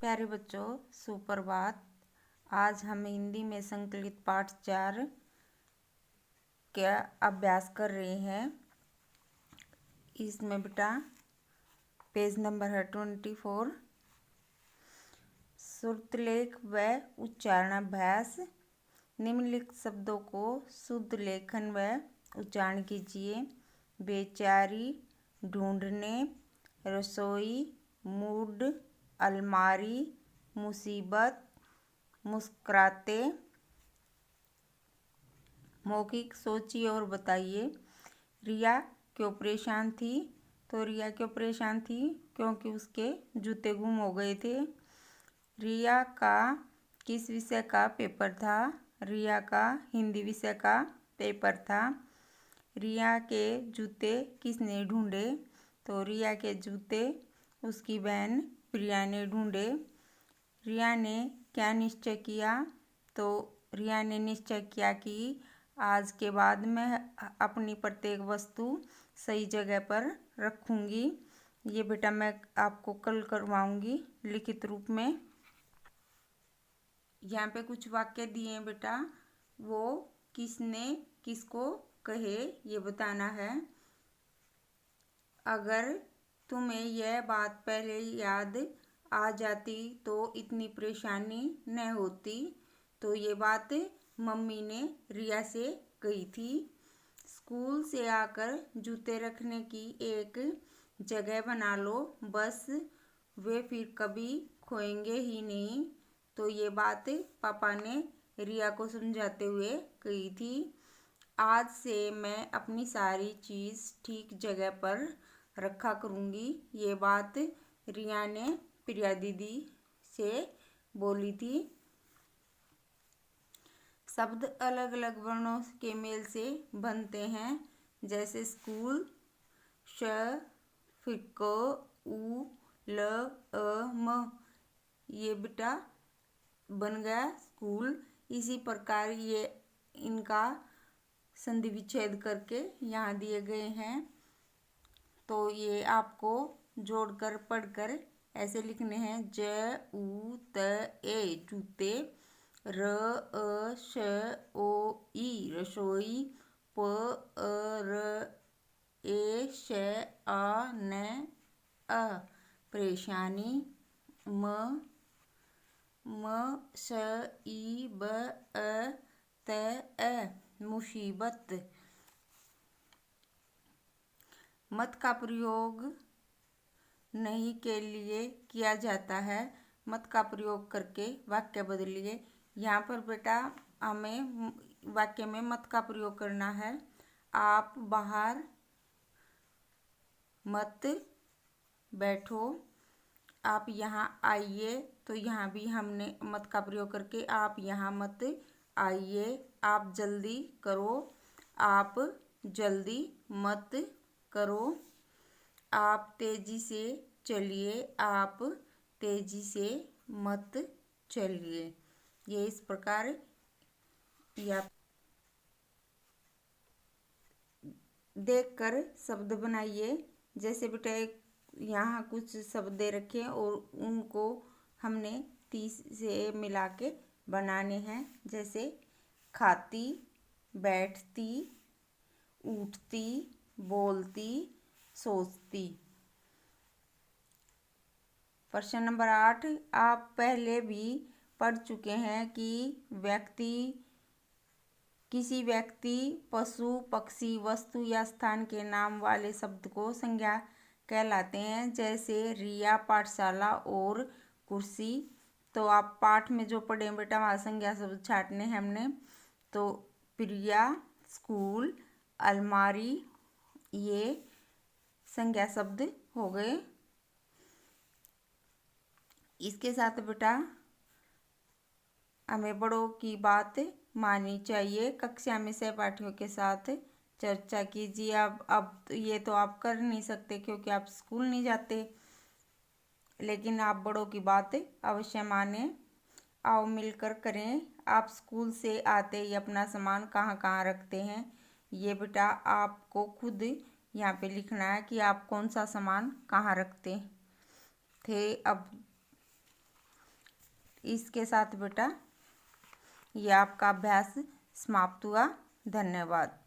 प्यारे बच्चों, सुप्रभात। आज हम हिंदी में संकलित पाठ 4 का अभ्यास कर रहे हैं। इसमें बेटा पेज नंबर है 24। श्रुतलेख व उच्चारणाभ्यास। निम्नलिखित शब्दों को शुद्ध लेखन व उच्चारण कीजिए। बेचारी, ढूंढने, रसोई, मूड, अलमारी, मुसीबत, मुस्कुराते। मौखिक सोचिए और बताइए। रिया क्यों परेशान थी? तो रिया क्यों परेशान थी? क्योंकि उसके जूते गुम हो गए थे। रिया का किस विषय का पेपर था? रिया का हिंदी विषय का पेपर था। रिया के जूते किसने ढूंढे? तो रिया के जूते उसकी बहन प्रिया ने ढूंढे। रिया ने क्या निश्चय किया? तो रिया ने निश्चय किया कि आज के बाद मैं अपनी प्रत्येक वस्तु सही जगह पर रखूंगी। ये बेटा मैं आपको कल करवाऊंगी लिखित रूप में। यहाँ पे कुछ वाक्य दिए हैं बेटा, वो किसने किसको कहे ये बताना है। अगर तुम्हें यह बात पहले याद आ जाती तो इतनी परेशानी न होती। तो ये बात मम्मी ने रिया से कही थी। स्कूल से आकर जूते रखने की एक जगह बना लो, बस वे फिर कभी खोएंगे ही नहीं। तो ये बात पापा ने रिया को समझाते हुए कही थी। आज से मैं अपनी सारी चीज़ ठीक जगह पर रखा करूँगी। ये बात रिया ने प्रिया दीदी से बोली थी। शब्द अलग अलग वर्णों के मेल से बनते हैं, जैसे स्कूल, श, फिक, उ, ल, अ, म। ये बेटा बन गया स्कूल। इसी प्रकार ये इनका संधि विच्छेद करके यहाँ दिए गए हैं। तो ये आपको जोड़कर पढ़कर ऐसे लिखने हैं। ज, उ, त, ए जूते, र, अ, श, ओ, ई रसोई, प, अ, र, ए, श, आ, न, अ परेशानी, म, स, ई, ब, अ, त, अ मुसीबत। मत का प्रयोग नहीं के लिए किया जाता है। मत का प्रयोग करके वाक्य बदलिए। यहाँ पर बेटा हमें वाक्य में मत का प्रयोग करना है। आप बाहर मत बैठो। आप यहाँ आइए। तो यहाँ भी हमने मत का प्रयोग करके आप यहाँ मत आइए। आप जल्दी करो। आप जल्दी मत करो। आप तेजी से चलिए। आप तेजी से मत चलिए। ये इस प्रकार या देखकर शब्द बनाइए। जैसे बेटा यहाँ कुछ शब्द दे रखे हैं और उनको हमने 30 से मिला के बनाने हैं। जैसे खाती, बैठती, उठती, बोलती, सोचती। प्रश्न नंबर 8, आप पहले भी पढ़ चुके हैं कि किसी व्यक्ति, पशु, पक्षी, वस्तु या स्थान के नाम वाले शब्द को संज्ञा कहलाते हैं। जैसे रिया, पाठशाला और कुर्सी। तो आप पाठ में जो पढ़े बेटा वहाँ संज्ञा शब्द छाटने हैं हमने। तो प्रिया, स्कूल, अलमारी ये संज्ञा शब्द हो गए। इसके साथ बेटा हमें बड़ों की बात माननी चाहिए। कक्षा में सहपाठियों के साथ चर्चा कीजिए। अब ये तो आप कर नहीं सकते क्योंकि आप स्कूल नहीं जाते, लेकिन आप बड़ों की बात अवश्य माने। आओ मिलकर करें। आप स्कूल से आते ही अपना सामान कहाँ कहाँ रखते हैं? ये बेटा आपको खुद यहाँ पे लिखना है कि आप कौन सा सामान कहाँ रखते थे। अब इसके साथ बेटा ये आपका अभ्यास समाप्त हुआ। धन्यवाद।